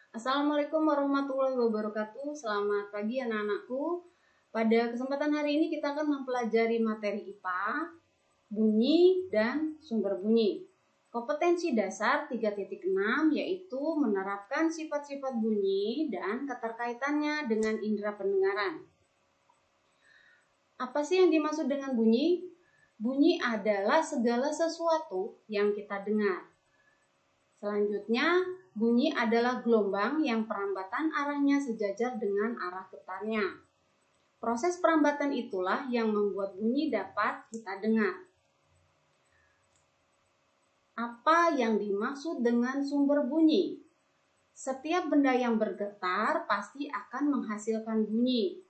Assalamualaikum warahmatullahi wabarakatuh. Selamat pagi anak-anakku. Pada kesempatan hari ini kita akan mempelajari materi IPA, bunyi dan sumber bunyi. Kompetensi dasar 3.6 yaitu menerapkan sifat-sifat bunyi dan keterkaitannya dengan indera pendengaran. Apa sih yang dimaksud dengan bunyi? Bunyi adalah segala sesuatu yang kita dengar. Selanjutnya, bunyi adalah gelombang yang perambatan arahnya sejajar dengan arah getarnya. Proses perambatan itulah yang membuat bunyi dapat kita dengar. Apa yang dimaksud dengan sumber bunyi? Setiap benda yang bergetar pasti akan menghasilkan bunyi.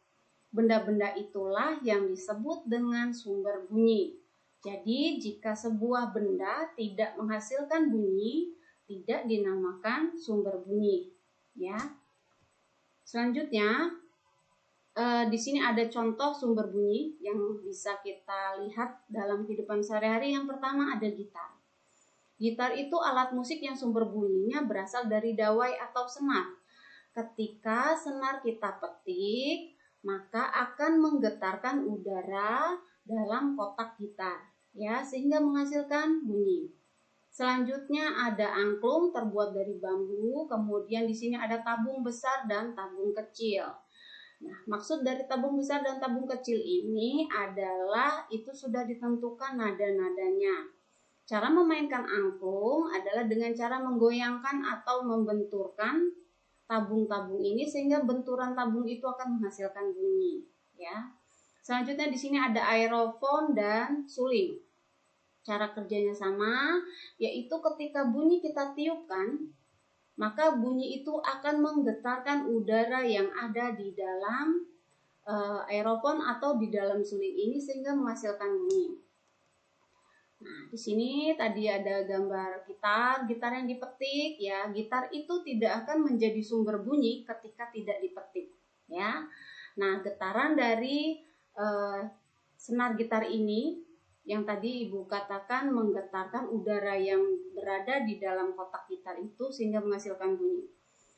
Benda-benda itulah yang disebut dengan sumber bunyi. Jadi, jika sebuah benda tidak menghasilkan bunyi, tidak dinamakan sumber bunyi, ya. Selanjutnya, di sini ada contoh sumber bunyi yang bisa kita lihat dalam kehidupan sehari-hari. Yang pertama ada gitar. Gitar itu alat musik yang sumber bunyinya berasal dari dawai atau senar. Ketika senar kita petik, maka akan menggetarkan udara dalam kotak gitar, ya, sehingga menghasilkan bunyi. Selanjutnya ada angklung terbuat dari bambu, kemudian di sini ada tabung besar dan tabung kecil. Nah, maksud dari tabung besar dan tabung kecil ini adalah itu sudah ditentukan nada-nadanya. Cara memainkan angklung adalah dengan cara menggoyangkan atau membenturkan tabung-tabung ini sehingga benturan tabung itu akan menghasilkan bunyi, ya. Selanjutnya di sini ada aerofon dan suling. Cara kerjanya sama, yaitu ketika bunyi kita tiupkan, maka bunyi itu akan menggetarkan udara yang ada di dalam aerofon atau di dalam suling ini sehingga menghasilkan bunyi. Nah, di sini tadi ada gambar gitar yang dipetik, ya. Gitar itu tidak akan menjadi sumber bunyi ketika tidak dipetik, ya. Nah, getaran dari senar gitar ini yang tadi Ibu katakan menggetarkan udara yang berada di dalam kotak gitar itu sehingga menghasilkan bunyi.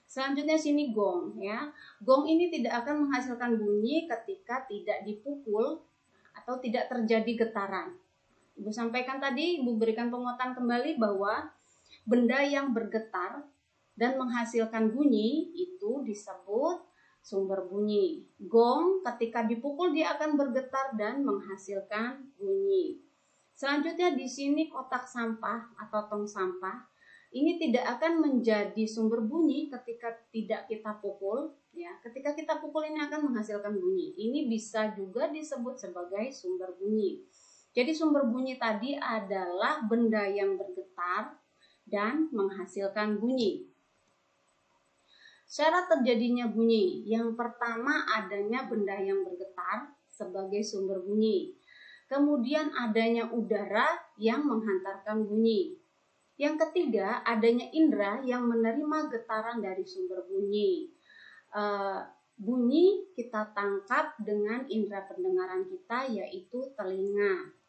Selanjutnya sini gong, ya. Gong ini tidak akan menghasilkan bunyi ketika tidak dipukul atau tidak terjadi getaran. Ibu sampaikan tadi, Ibu berikan penguatan kembali bahwa benda yang bergetar dan menghasilkan bunyi itu disebut sumber bunyi. Gong ketika dipukul dia akan bergetar dan menghasilkan bunyi. Selanjutnya di sini kotak sampah atau tong sampah. Ini tidak akan menjadi sumber bunyi ketika tidak kita pukul, ya. Ketika kita pukul ini akan menghasilkan bunyi. Ini bisa juga disebut sebagai sumber bunyi. Jadi sumber bunyi tadi adalah benda yang bergetar dan menghasilkan bunyi. Syarat terjadinya bunyi. Yang pertama adanya benda yang bergetar sebagai sumber bunyi. Kemudian adanya udara yang menghantarkan bunyi. Yang ketiga adanya indera yang menerima getaran dari sumber bunyi. Bunyi kita tangkap dengan indera pendengaran kita yaitu telinga.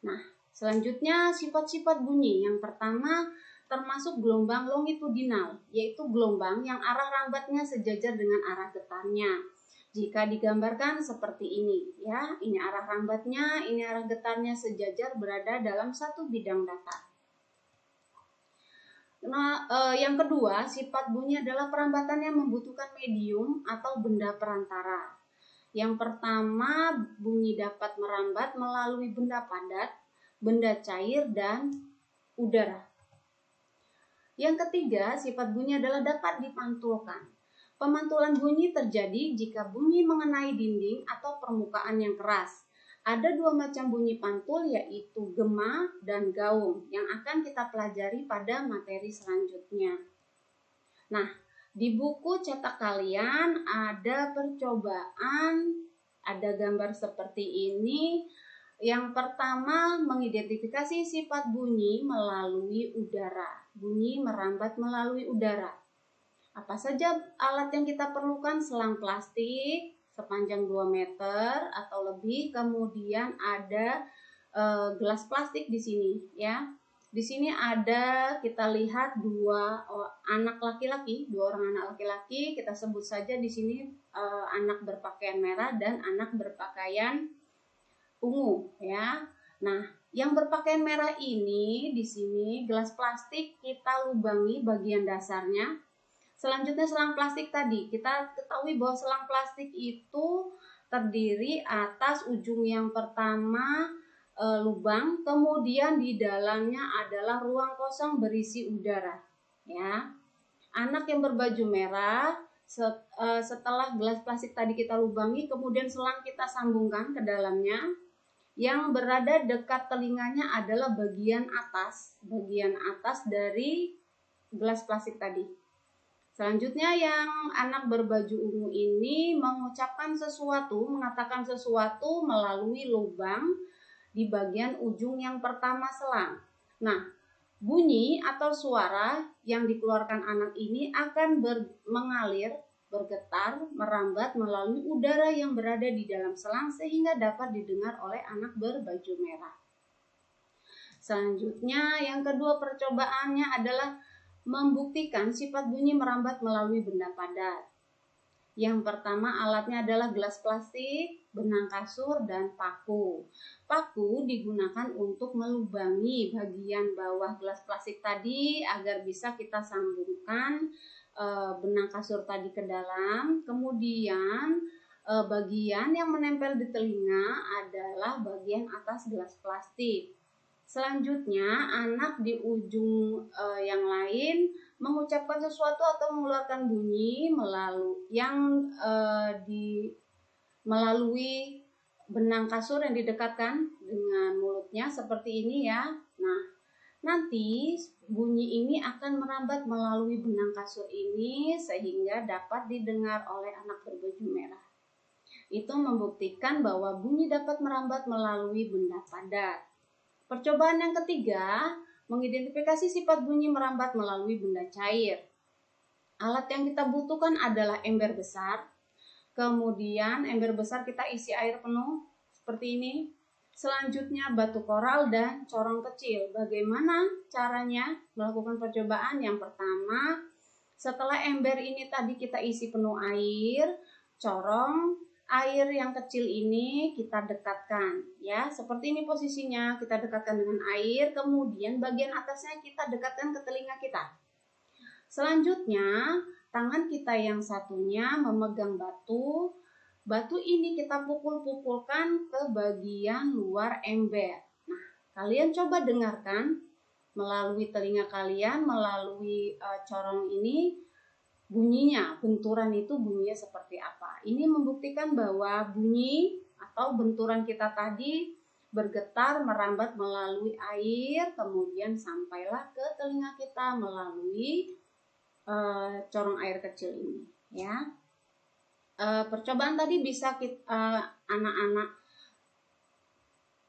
Nah, selanjutnya sifat-sifat bunyi. Yang pertama termasuk gelombang longitudinal, yaitu gelombang yang arah rambatnya sejajar dengan arah getarnya. Jika digambarkan seperti ini, ya, ini arah rambatnya, ini arah getarnya sejajar berada dalam satu bidang datar. Nah, yang kedua, sifat bunyi adalah perambatan yang membutuhkan medium atau benda perantara. Yang pertama, bunyi dapat merambat melalui benda padat, benda cair, dan udara. Yang ketiga, sifat bunyi adalah dapat dipantulkan. Pemantulan bunyi terjadi jika bunyi mengenai dinding atau permukaan yang keras. Ada dua macam bunyi pantul yaitu gema dan gaung yang akan kita pelajari pada materi selanjutnya. Nah, di buku cetak kalian ada percobaan, ada gambar seperti ini. Yang pertama mengidentifikasi sifat bunyi melalui udara. Bunyi merambat melalui udara. Apa saja alat yang kita perlukan? Selang plastik sepanjang 2 meter atau lebih. Kemudian ada gelas plastik di sini, ya. Di sini ada kita lihat dua anak laki-laki, dua orang anak laki-laki. Kita sebut saja di sini anak berpakaian merah dan anak berpakaian ungu, ya. Nah, yang berpakaian merah ini di sini gelas plastik kita lubangi bagian dasarnya. Selanjutnya selang plastik tadi, kita ketahui bahwa selang plastik itu terdiri atas ujung yang pertama lubang, kemudian di dalamnya adalah ruang kosong berisi udara, ya. Anak yang berbaju merah, setelah gelas plastik tadi kita lubangi, kemudian selang kita sambungkan ke dalamnya. Yang berada dekat telinganya adalah bagian atas dari gelas plastik tadi. Selanjutnya yang anak berbaju ungu ini mengatakan sesuatu melalui lubang di bagian ujung yang pertama selang. Nah, bunyi atau suara yang dikeluarkan anak ini akan mengalir, bergetar, merambat melalui udara yang berada di dalam selang sehingga dapat didengar oleh anak berbaju merah. Selanjutnya yang kedua percobaannya adalah membuktikan sifat bunyi merambat melalui benda padat. Yang pertama alatnya adalah gelas plastik, benang kasur, dan paku. Paku digunakan untuk melubangi bagian bawah gelas plastik tadi agar bisa kita sambungkan benang kasur tadi ke dalam. Kemudian bagian yang menempel di telinga adalah bagian atas gelas plastik. Selanjutnya, anak di ujung yang lain mengucapkan sesuatu atau mengeluarkan bunyi melalui benang kasur yang didekatkan dengan mulutnya seperti ini, ya. Nah, nanti bunyi ini akan merambat melalui benang kasur ini sehingga dapat didengar oleh anak berbaju merah. Itu membuktikan bahwa bunyi dapat merambat melalui benda padat. Percobaan yang ketiga, mengidentifikasi sifat bunyi merambat melalui benda cair. Alat yang kita butuhkan adalah ember besar. Kemudian ember besar kita isi air penuh seperti ini. Selanjutnya batu koral dan corong kecil. Bagaimana caranya melakukan percobaan? Yang pertama, setelah ember ini tadi kita isi penuh air, corong air yang kecil ini kita dekatkan, ya. Seperti ini posisinya, kita dekatkan dengan air, kemudian bagian atasnya kita dekatkan ke telinga kita. Selanjutnya, tangan kita yang satunya memegang batu. Batu ini kita pukul-pukulkan ke bagian luar ember. Nah, kalian coba dengarkan melalui telinga kalian, melalui corong ini, bunyinya, benturan itu bunyinya seperti apa. Ini membuktikan bahwa bunyi atau benturan kita tadi bergetar, merambat melalui air, kemudian sampailah ke telinga kita melalui corong air kecil ini, ya. Percobaan tadi bisa anak-anak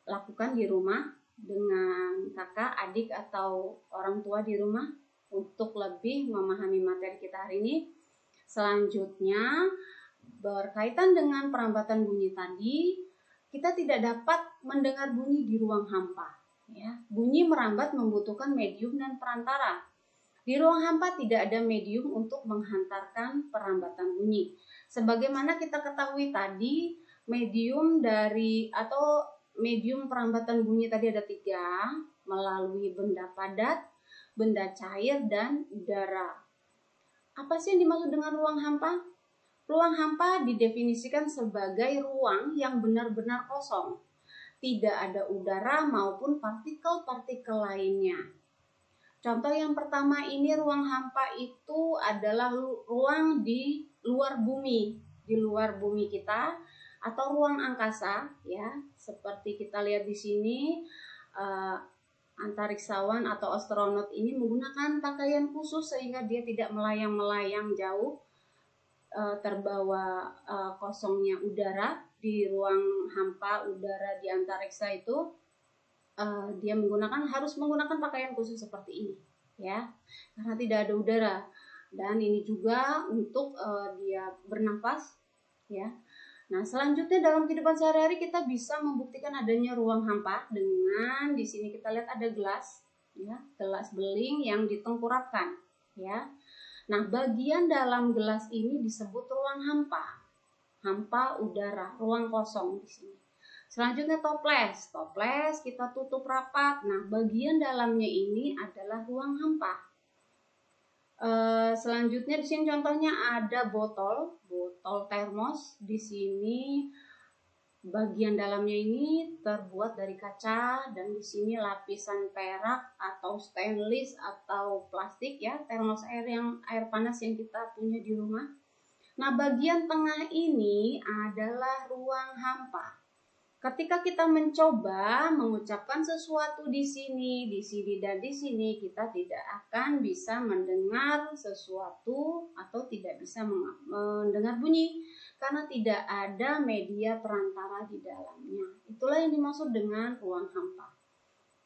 lakukan di rumah dengan kakak, adik, atau orang tua di rumah untuk lebih memahami materi kita hari ini. Selanjutnya, berkaitan dengan perambatan bunyi tadi, kita tidak dapat mendengar bunyi di ruang hampa, ya. Bunyi merambat membutuhkan medium dan perantara. Di ruang hampa tidak ada medium untuk menghantarkan perambatan bunyi. Sebagaimana kita ketahui tadi, medium perambatan bunyi tadi ada 3, melalui benda padat, benda cair, dan udara. Apa sih yang dimaksud dengan ruang hampa? Ruang hampa didefinisikan sebagai ruang yang benar-benar kosong. Tidak ada udara maupun partikel-partikel lainnya. Contoh yang pertama ini, ruang hampa itu adalah ruang di luar bumi kita, atau ruang angkasa, ya. Seperti kita lihat di sini, antariksawan atau astronot ini menggunakan pakaian khusus sehingga dia tidak melayang-melayang jauh, terbawa kosongnya udara di ruang hampa udara di antariksa itu. Dia harus menggunakan pakaian khusus seperti ini, ya, karena tidak ada udara. Dan ini juga untuk dia bernafas, ya. Nah, selanjutnya dalam kehidupan sehari-hari kita bisa membuktikan adanya ruang hampa dengan di sini kita lihat ada gelas. ya, gelas beling yang ditengkurapkan, ya. Nah, bagian dalam gelas ini disebut ruang hampa. Hampa udara, ruang kosong di sini. Selanjutnya toples. Toples kita tutup rapat. Nah, bagian dalamnya ini adalah ruang hampa. Selanjutnya di sini contohnya ada botol termos. Di sini bagian dalamnya ini terbuat dari kaca dan di sini lapisan perak atau stainless atau plastik, ya, termos air panas yang kita punya di rumah. Nah, bagian tengah ini adalah ruang hampa. Ketika kita mencoba mengucapkan sesuatu di sini dan di sini, kita tidak akan bisa mendengar sesuatu atau tidak bisa mendengar bunyi karena tidak ada media perantara di dalamnya. Itulah yang dimaksud dengan ruang hampa.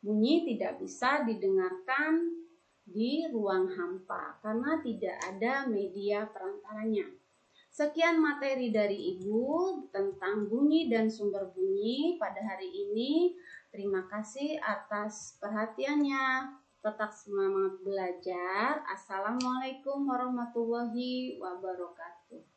Bunyi tidak bisa didengarkan di ruang hampa karena tidak ada media perantaranya. Sekian materi dari Ibu tentang bunyi dan sumber bunyi pada hari ini. Terima kasih atas perhatiannya. Tetap semangat belajar. Assalamualaikum warahmatullahi wabarakatuh.